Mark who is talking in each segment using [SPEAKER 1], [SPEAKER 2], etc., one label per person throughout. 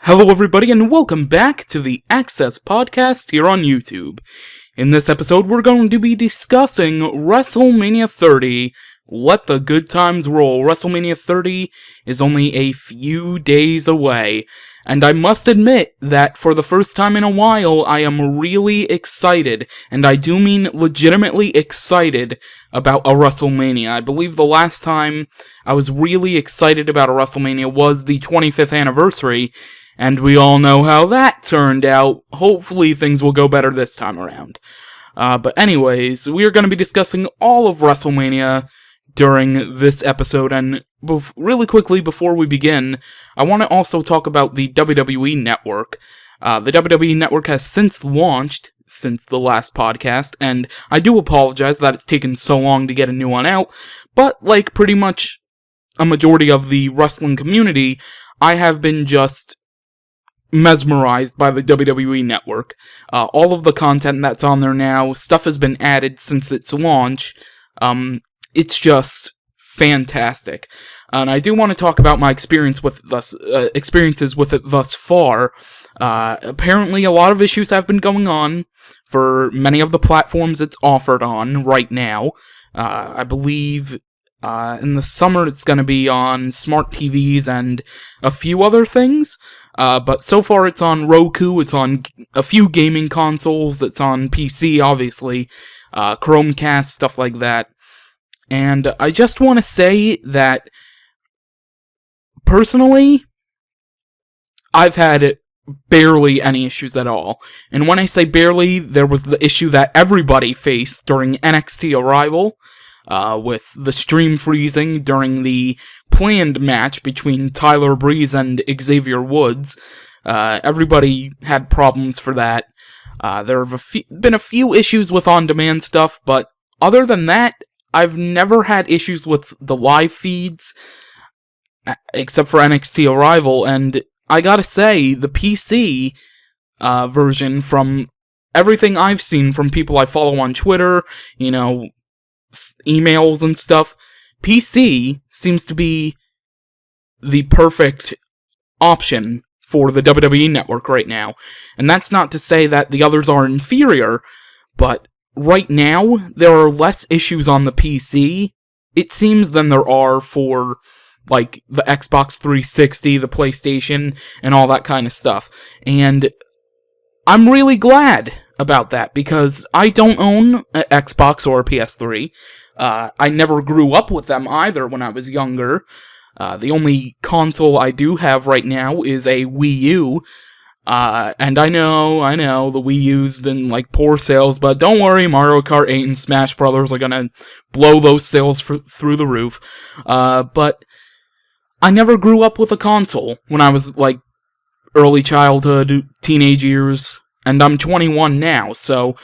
[SPEAKER 1] Hello everybody and welcome back to the Xcess podcast here on YouTube. In this episode we're going to be discussing WrestleMania 30. Let the good times roll. WrestleMania 30 is only a few days away. And I must admit that for the first time in a while, I am really excited, and I do mean legitimately excited about a WrestleMania. I believe the last time I was really excited about a WrestleMania was the 25th anniversary, and we all know how that turned out. Hopefully things will go better this time around. But anyways, we are going to be discussing all of WrestleMania during this episode, and really quickly before we begin, I want to also talk about the WWE Network. The WWE Network has since launched since the last podcast, and I do apologize that it's taken so long to get a new one out, but like pretty much a majority of the wrestling community, I have been just mesmerized by the WWE Network. All of the content that's on there now, stuff has been added since its launch. It's just fantastic. And I do want to talk about my experiences with it thus far. Apparently a lot of issues have been going on for many of the platforms it's offered on right now. I believe in the summer it's going to be on smart TVs and a few other things. But so far it's on Roku, it's on a few gaming consoles, it's on PC obviously, Chromecast, stuff like that. And I just want to say that, personally, I've had barely any issues at all. And when I say barely, there was the issue that everybody faced during NXT Arrival, with the stream freezing during the planned match between Tyler Breeze and Xavier Woods. Everybody had problems for that. There have been a few issues with on-demand stuff, but other than that, I've never had issues with the live feeds, except for NXT Arrival, and I gotta say, the PC version, from everything I've seen from people I follow on Twitter, emails and stuff, PC seems to be the perfect option for the WWE Network right now. And that's not to say that the others are inferior, but right now, there are less issues on the PC, it seems, than there are for, like, the Xbox 360, the PlayStation, and all that kind of stuff. And I'm really glad about that, because I don't own an Xbox or a PS3. I never grew up with them either when I was younger. The only console I do have right now is a Wii U. And I know, the Wii U's been, poor sales, but don't worry, Mario Kart 8 and Smash Brothers are gonna blow those sales through the roof. But I never grew up with a console when I was, early childhood, teenage years, and I'm 21 now, so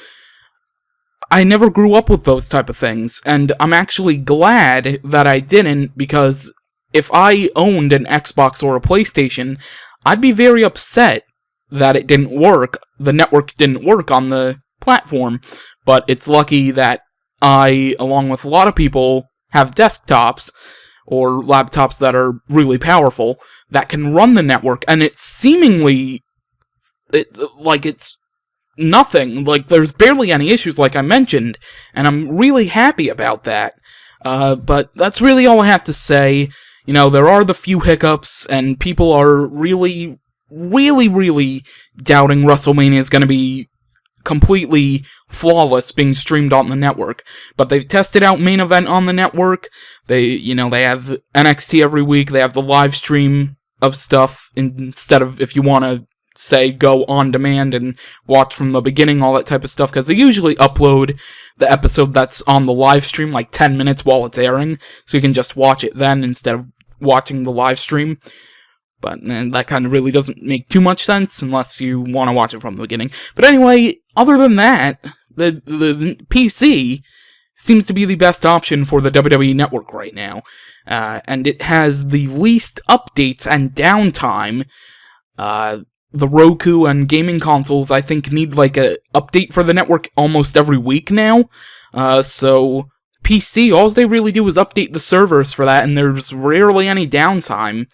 [SPEAKER 1] I never grew up with those type of things, and I'm actually glad that I didn't, because if I owned an Xbox or a PlayStation, I'd be very upset that it didn't work, the network didn't work on the platform, but it's lucky that I, along with a lot of people, have desktops, or laptops that are really powerful, that can run the network, and it's seemingly, it's nothing, there's barely any issues like I mentioned, and I'm really happy about that, but that's really all I have to say. There are the few hiccups, and people are really doubting WrestleMania is going to be completely flawless being streamed on the network. But they've tested out Main Event on the network. They have NXT every week. They have the live stream of stuff instead of, if you want to say, go on demand and watch from the beginning, all that type of stuff, because they usually upload the episode that's on the live stream 10 minutes while it's airing, so you can just watch it then instead of watching the live stream. But that kind of really doesn't make too much sense unless you want to watch it from the beginning. But anyway, other than that, the PC seems to be the best option for the WWE Network right now. And it has the least updates and downtime. The Roku and gaming consoles, I think, need a update for the network almost every week now. So PC, all they really do is update the servers for that, and there's rarely any downtime.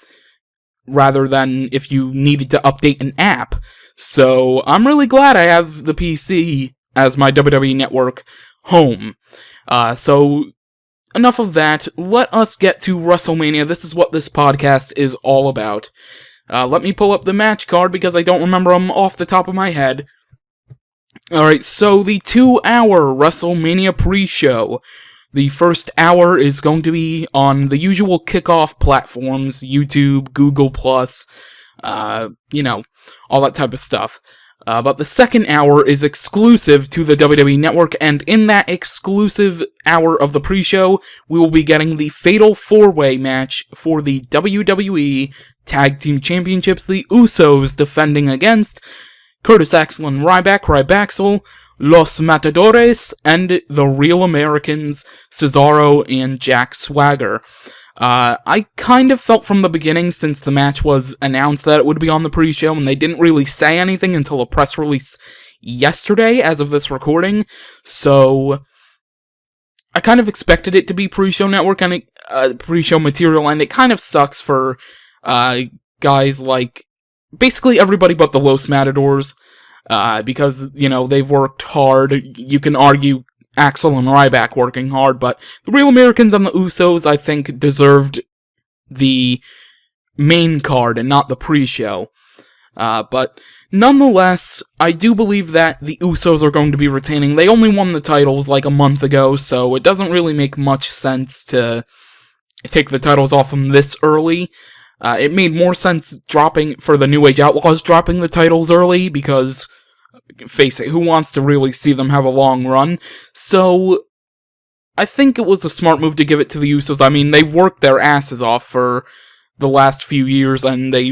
[SPEAKER 1] rather than if you needed to update an app. So I'm really glad I have the PC as my WWE Network home. So enough of that. Let us get to WrestleMania. This is what this podcast is all about. Let me pull up the match card because I don't remember them off the top of my head. Alright, so the 2-hour WrestleMania pre-show. The first hour is going to be on the usual kickoff platforms, YouTube, Google+, all that type of stuff. But the second hour is exclusive to the WWE Network, and in that exclusive hour of the pre-show, we will be getting the Fatal 4-Way match for the WWE Tag Team Championships, the Usos defending against Curtis Axel and Rybaxel, Los Matadores, and the Real Americans, Cesaro and Jack Swagger. I kind of felt from the beginning, since the match was announced, that it would be on the pre-show, and they didn't really say anything until a press release yesterday, as of this recording, so I kind of expected it to be pre-show network and pre-show material, and it kind of sucks for guys like basically everybody but the Los Matadors, because, they've worked hard. You can argue Axel and Ryback working hard, but the Real Americans and the Usos, I think, deserved the main card and not the pre-show. But nonetheless, I do believe that the Usos are going to be retaining. They only won the titles like a month ago, so it doesn't really make much sense to take the titles off them this early. It made more sense for the New Age Outlaws dropping the titles early, because, face it, who wants to really see them have a long run? So, I think it was a smart move to give it to the Usos. I mean, they've worked their asses off for the last few years, and they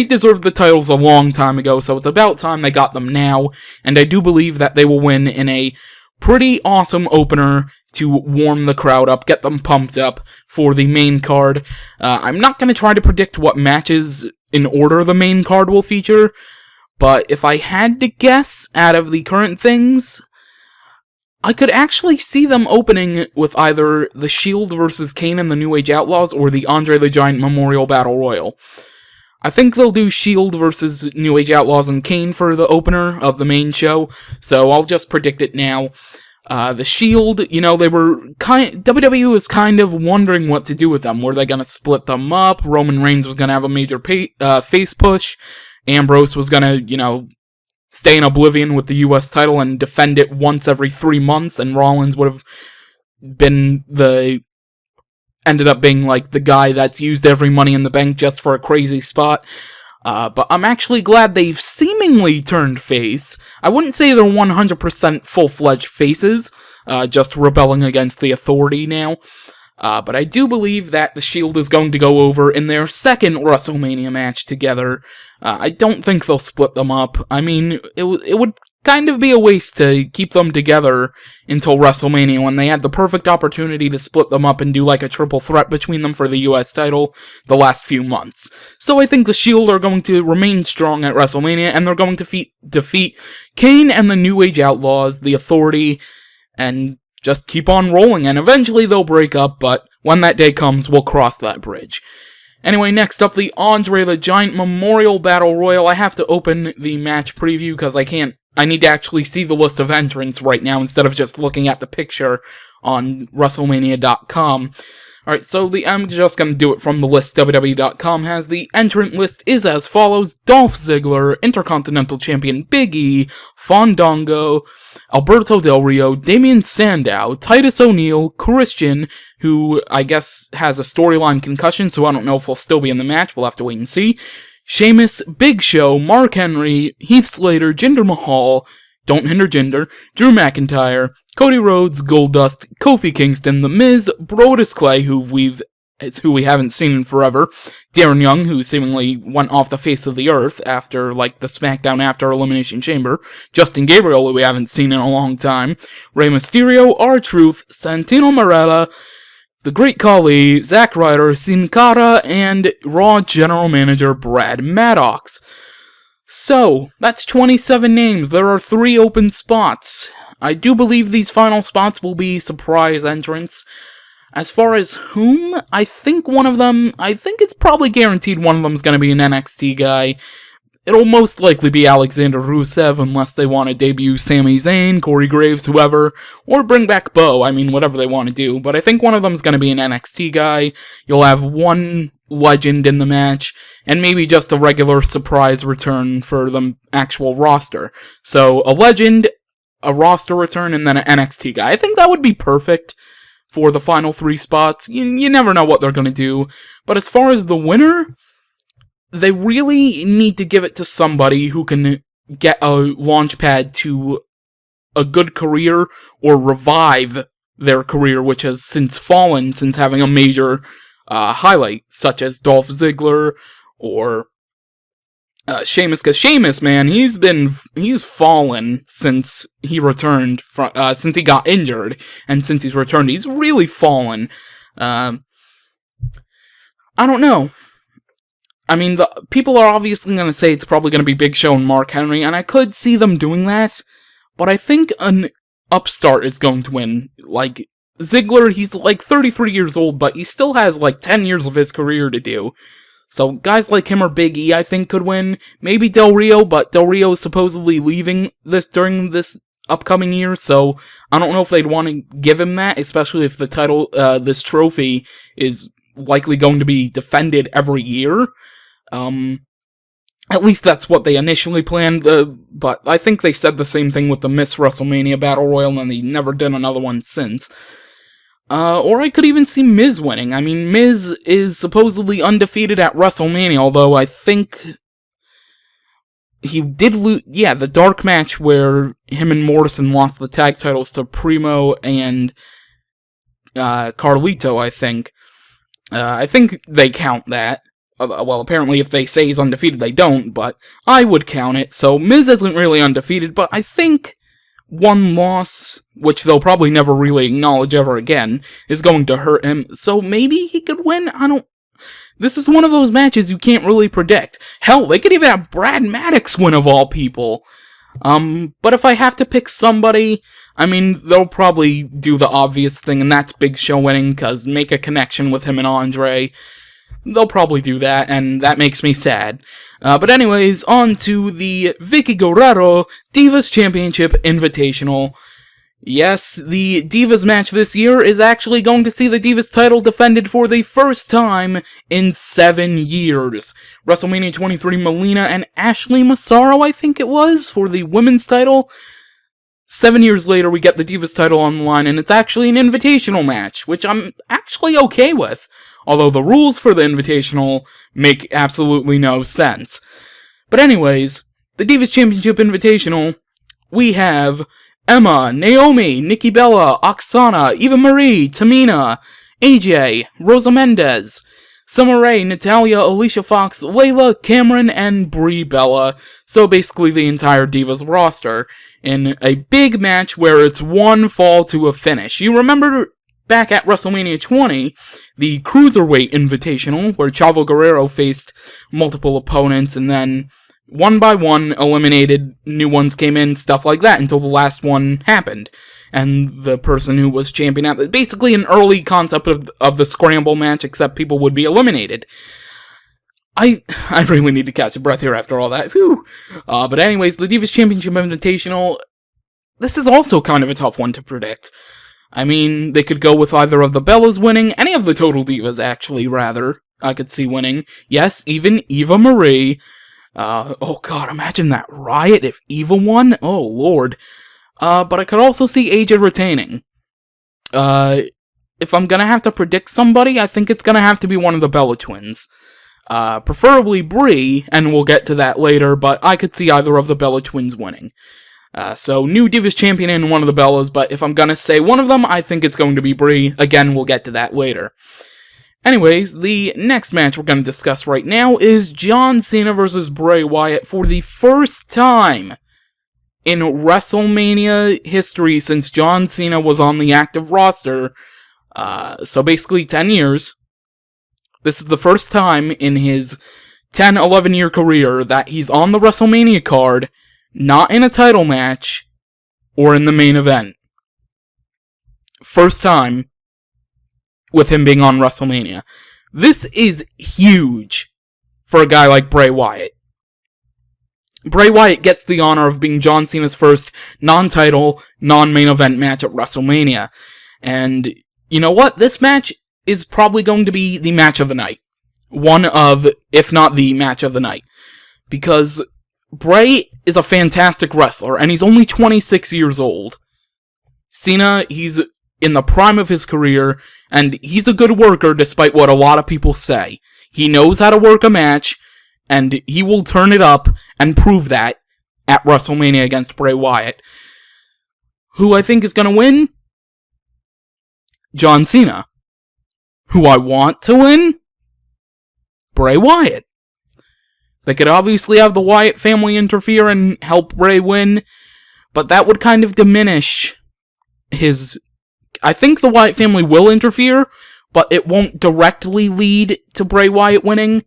[SPEAKER 1] deserved the titles a long time ago, so it's about time they got them now, and I do believe that they will win in a pretty awesome opener to warm the crowd up, get them pumped up for the main card. I'm not going to try to predict what matches in order the main card will feature, but if I had to guess out of the current things, I could actually see them opening with either the Shield versus Kane and the New Age Outlaws or the Andre the Giant Memorial Battle Royal. I think they'll do Shield versus New Age Outlaws and Kane for the opener of the main show, so I'll just predict it now. The Shield, WWE was kind of wondering what to do with them. Were they going to split them up? Roman Reigns was going to have a major face push. Ambrose was going to, stay in oblivion with the US title and defend it once every 3 months, and Rollins would have ended up being like the guy that's used every Money in the Bank just for a crazy spot. But I'm actually glad they've seemingly turned face. I wouldn't say they're 100% full-fledged faces, just rebelling against the Authority now. But I do believe that the Shield is going to go over in their second WrestleMania match together. I don't think they'll split them up. I mean, it would kind of be a waste to keep them together until WrestleMania, when they had the perfect opportunity to split them up and do like a triple threat between them for the US title the last few months. So I think the Shield are going to remain strong at WrestleMania, and they're going to defeat Kane and the New Age Outlaws, the Authority, and just keep on rolling, and eventually they'll break up, but when that day comes, we'll cross that bridge. Anyway, next up, the Andre the Giant Memorial Battle Royal. I have to open the match preview because I need to actually see the list of entrants right now instead of just looking at the picture on WrestleMania.com. Alright, so I'm just going to do it from the list WWE.com has. The entrant list is as follows: Dolph Ziggler, Intercontinental Champion Big E, Fandango, Alberto Del Rio, Damian Sandow, Titus O'Neil, Christian, who I guess has a storyline concussion, so I don't know if he'll still be in the match, we'll have to wait and see, Sheamus, Big Show, Mark Henry, Heath Slater, Jinder Mahal, Don't Hinder Jinder, Drew McIntyre, Cody Rhodes, Goldust, Kofi Kingston, The Miz, Brodus Clay, who we haven't seen in forever, Darren Young, who seemingly went off the face of the earth after, the SmackDown after Elimination Chamber, Justin Gabriel, who we haven't seen in a long time, Rey Mysterio, R-Truth, Santino Marella, The Great Khali, Zack Ryder, Sin Cara, and Raw General Manager Brad Maddox. So, that's 27 names. There are 3 open spots. I do believe these final spots will be surprise entrants. As far as whom, I think it's probably guaranteed one of them is going to be an NXT guy. It'll most likely be Alexander Rusev, unless they want to debut Sami Zayn, Corey Graves, whoever, or bring back Bo. I mean, whatever they want to do. But I think one of them is going to be an NXT guy. You'll have one legend in the match, and maybe just a regular surprise return for the actual roster. So, a legend, a roster return, and then an NXT guy. I think that would be perfect for the final 3 spots. You never know what they're going to do. But as far as the winner, they really need to give it to somebody who can get a launch pad to a good career or revive their career, which has since fallen since having a major highlight, such as Dolph Ziggler or Sheamus. Because Sheamus, man, he's fallen since he returned since he got injured, and since he's returned, he's really fallen. I don't know. I mean, the people are obviously going to say it's probably going to be Big Show and Mark Henry, and I could see them doing that, but I think an upstart is going to win. Like, Ziggler, he's like 33 years old, but he still has like 10 years of his career to do. So guys like him or Big E, I think, could win. Maybe Del Rio, but Del Rio is supposedly leaving during this upcoming year, so I don't know if they'd want to give him that, especially if the title, this trophy, is likely going to be defended every year. At least that's what they initially planned, but I think they said the same thing with the Miss WrestleMania Battle Royal, and they never did another one since. Or I could even see Miz winning. I mean, Miz is supposedly undefeated at WrestleMania, although I think he did lose, the dark match where him and Morrison lost the tag titles to Primo and Carlito, I think. I think they count that. Well, apparently if they say he's undefeated, they don't, but I would count it. So Miz isn't really undefeated, but I think one loss, which they'll probably never really acknowledge ever again, is going to hurt him. So maybe he could win? This is one of those matches you can't really predict. Hell, they could even have Brad Maddox win of all people. But if I have to pick somebody, I mean, they'll probably do the obvious thing, and that's Big Show winning, because make a connection with him and Andre. They'll probably do that, and that makes me sad. But anyways, on to the Vicky Guerrero Divas Championship Invitational. Yes, the Divas match this year is actually going to see the Divas title defended for the first time in 7 years. WrestleMania 23, Melina and Ashley Massaro, I think it was, for the women's title. 7 years later, we get the Divas title on the line, and it's actually an invitational match, which I'm actually okay with. Although the rules for the Invitational make absolutely no sense. But anyways, the Divas Championship Invitational, we have Emma, Naomi, Nikki Bella, Oksana, Eva Marie, Tamina, AJ, Rosa Mendez, Summer Rae, Natalya, Alicia Fox, Layla, Cameron, and Brie Bella. So basically the entire Divas roster in a big match where it's one fall to a finish. You remember back at WrestleMania 20, the Cruiserweight Invitational, where Chavo Guerrero faced multiple opponents and then one by one eliminated, new ones came in, stuff like that, until the last one happened. And the person who was champion at basically an early concept of the scramble match, except people would be eliminated. I really need to catch a breath here after all that. Whew. But anyways, the Divas Championship Invitational, this is also kind of a tough one to predict. I mean, they could go with either of the Bellas winning, any of the Total Divas, actually, rather, I could see winning. Yes, even Eva Marie. Oh god, imagine that riot if Eva won. Oh lord. But I could also see AJ retaining. If I'm gonna have to predict somebody, I think it's gonna have to be one of the Bella twins. Preferably Brie, and we'll get to that later, but I could see either of the Bella twins winning. So, new Divas Champion and one of the Bellas, but if I'm gonna say one of them, I think it's going to be Brie. Again, we'll get to that later. Anyways, the next match we're going to discuss right now is John Cena vs. Bray Wyatt for the first time in WrestleMania history since John Cena was on the active roster. So basically 10 years. This is the first time in his 10-11 year career that he's on the WrestleMania card, not in a title match, or in the main event. First time with him being on WrestleMania. This is huge for a guy like Bray Wyatt. Bray Wyatt gets the honor of being John Cena's first non-title, non-main event match at WrestleMania. And you know what? This match is probably going to be the match of the night. One of, if not the match of the night. Because Bray is a fantastic wrestler, and he's only 26 years old. Cena, he's in the prime of his career, and he's a good worker despite what a lot of people say. He knows how to work a match, and he will turn it up and prove that at WrestleMania against Bray Wyatt. Who I think is going to win? John Cena. Who I want to win? Bray Wyatt. They could obviously have the Wyatt family interfere and help Bray win, but that would kind of diminish his... I think the Wyatt family will interfere, but it won't directly lead to Bray Wyatt winning.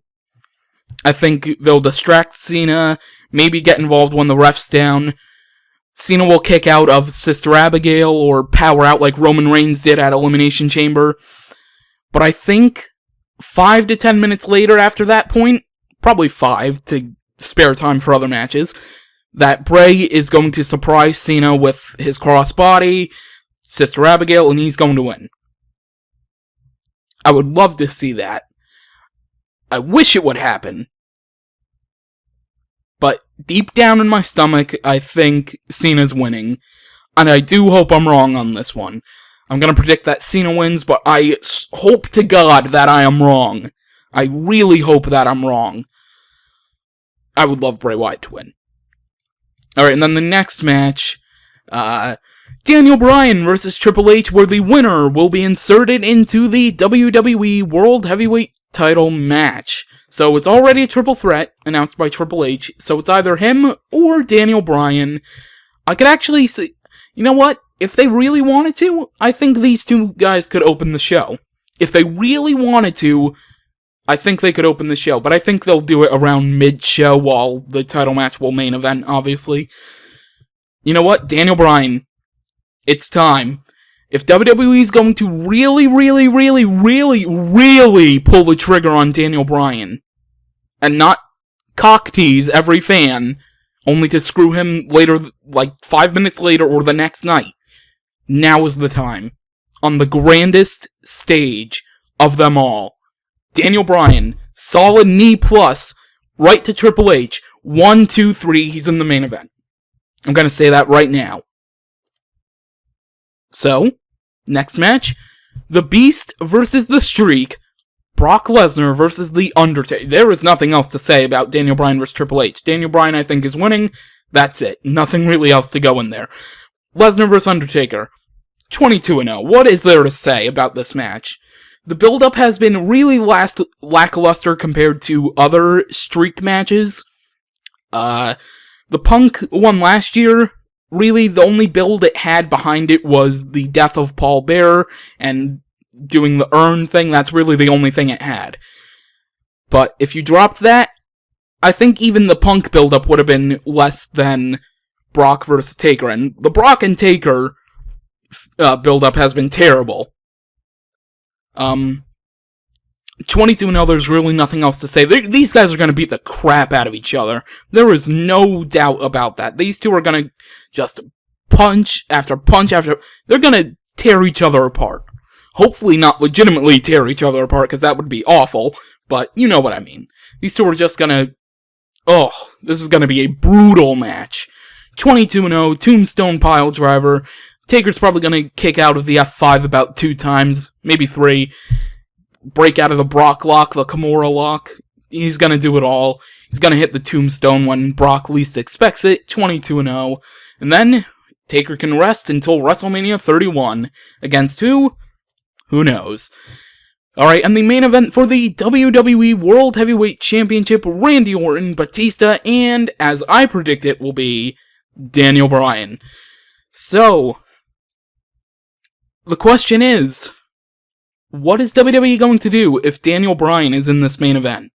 [SPEAKER 1] I think they'll distract Cena, maybe get involved when the ref's down. Cena will kick out of Sister Abigail or power out like Roman Reigns did at Elimination Chamber. But I think 5 to 10 minutes later after that point, probably 5 to spare time for other matches, that Bray is going to surprise Cena with his crossbody, Sister Abigail, and he's going to win. I would love to see that. I wish it would happen. But deep down in my stomach, I think Cena's winning. And I do hope I'm wrong on this one. I'm going to predict that Cena wins, but I hope to God that I am wrong. I really hope that I'm wrong. I would love Bray Wyatt to win. Alright, and then the next match, Daniel Bryan versus Triple H, where the winner will be inserted into the WWE World Heavyweight title match. So it's already a triple threat announced by Triple H, so it's either him or Daniel Bryan. I could actually see, you know what? If they really wanted to, I think these two guys could open the show. If they really wanted to, I think they could open the show, but I think they'll do it around mid-show while the title match will main event, obviously. You know what? Daniel Bryan, it's time. If WWE's going to really pull the trigger on Daniel Bryan, and not cock tease every fan, only to screw him later, like 5 minutes later or the next night, now is the time. On the grandest stage of them all. Daniel Bryan, solid knee plus, right to Triple H. 1, 2, 3, he's in the main event. I'm gonna say that right now. So, next match, The Beast versus The Streak, Brock Lesnar versus The Undertaker. There is nothing else to say about Daniel Bryan versus Triple H. Daniel Bryan, I think, is winning. That's it. Nothing really else to go in there. Lesnar versus Undertaker, 22-0. What is there to say about this match? The build-up has been really lackluster compared to other Streak matches. The Punk one last year, really, the only build it had behind it was the death of Paul Bearer and doing the urn thing. That's really the only thing it had. But if you dropped that, I think even the Punk build-up would have been less than Brock versus Taker. And the Brock and Taker build-up has been terrible. 22-0, there's really nothing else to say. These guys are going to beat the crap out of each other. There is no doubt about that. These two are going to just punch after punch after... They're going to tear each other apart. Hopefully not legitimately tear each other apart, because that would be awful, but you know what I mean. These two are just going to... Oh, this is going to be a brutal match. 22-0, Tombstone Piledriver. Taker's probably going to kick out of the F5 about 2 times, maybe 3. Break out of the Brock lock, the Kimura lock. He's going to do it all. He's going to hit the Tombstone when Brock least expects it, 22-0. And then, Taker can rest until WrestleMania 31. Against who? Who knows? Alright, and the main event for the WWE World Heavyweight Championship, Randy Orton, Batista, and, as I predict it, will be Daniel Bryan. So, the question is, what is WWE going to do if Daniel Bryan is in this main event?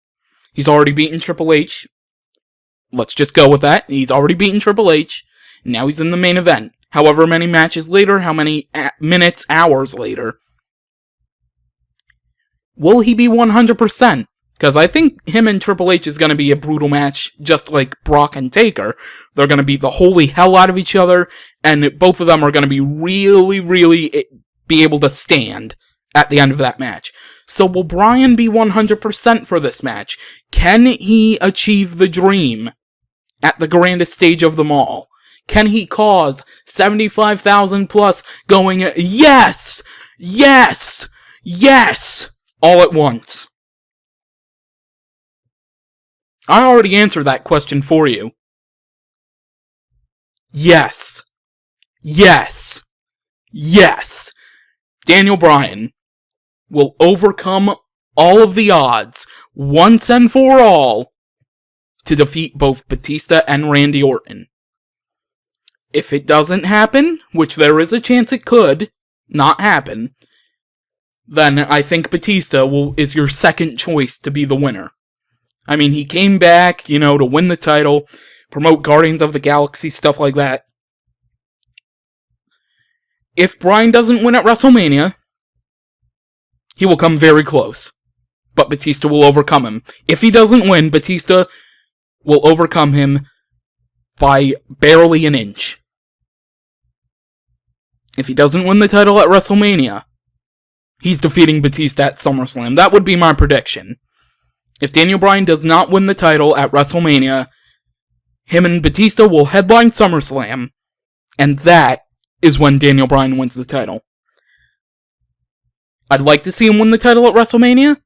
[SPEAKER 1] He's already beaten Triple H. Let's just go with that. He's already beaten Triple H. Now he's in the main event. However many matches later, how many minutes, hours later. will he be 100%? Because I think him and Triple H is going to be a brutal match, just like Brock and Taker. They're going to beat the holy hell out of each other, and both of them are going to be really be able to stand at the end of that match. So will Bryan be 100% for this match? Can he achieve the dream at the grandest stage of them all? Can he cause 75,000 plus going, yes, yes, yes, all at once? I already answered that question for you. Yes. Yes. Yes. Daniel Bryan will overcome all of the odds, once and for all, to defeat both Batista and Randy Orton. If it doesn't happen, which there is a chance it could not happen, then I think Batista is your second choice to be the winner. I mean, he came back, to win the title, promote Guardians of the Galaxy, stuff like that. If Bryan doesn't win at WrestleMania, he will come very close. But Batista will overcome him. If he doesn't win, Batista will overcome him by barely an inch. If he doesn't win the title at WrestleMania, he's defeating Batista at SummerSlam. That would be my prediction. If Daniel Bryan does not win the title at WrestleMania, him and Batista will headline SummerSlam, and that is when Daniel Bryan wins the title. I'd like to see him win the title at WrestleMania,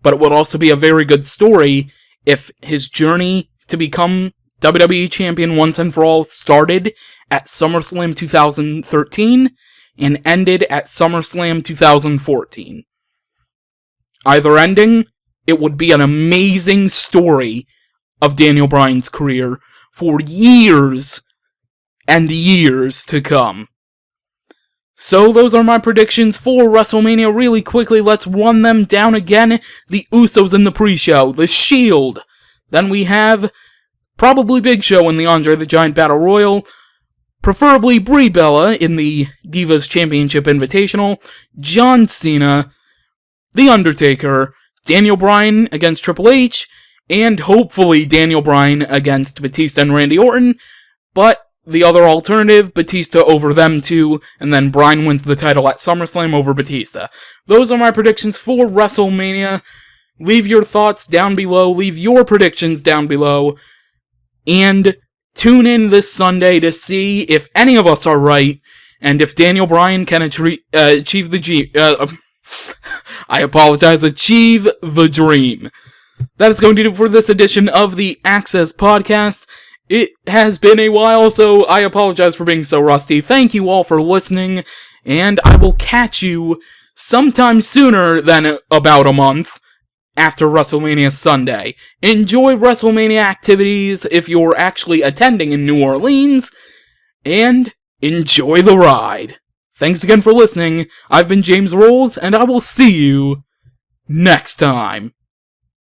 [SPEAKER 1] but it would also be a very good story if his journey to become WWE Champion once and for all started at SummerSlam 2013 and ended at SummerSlam 2014. Either ending, it would be an amazing story of Daniel Bryan's career for years and years to come. So those are my predictions for WrestleMania. Really quickly, let's run them down again. The Usos in the pre-show, The Shield. Then we have probably Big Show in the Andre the Giant Battle Royal. Preferably Brie Bella in the Divas Championship Invitational. John Cena, The Undertaker, Daniel Bryan against Triple H, and hopefully Daniel Bryan against Batista and Randy Orton. But the other alternative, Batista over them two, and then Bryan wins the title at SummerSlam over Batista. Those are my predictions for WrestleMania. Leave your thoughts down below, leave your predictions down below, and tune in this Sunday to see if any of us are right, and if Daniel Bryan can achieve the achieve the dream. That is going to do it for this edition of the Xcess Podcast. It has been a while, so I apologize for being so rusty. Thank you all for listening, and I will catch you sometime sooner than about a month after WrestleMania Sunday. Enjoy WrestleMania activities if you're actually attending in New Orleans, and enjoy the ride. Thanks again for listening. I've been James Rolls, and I will see you next time.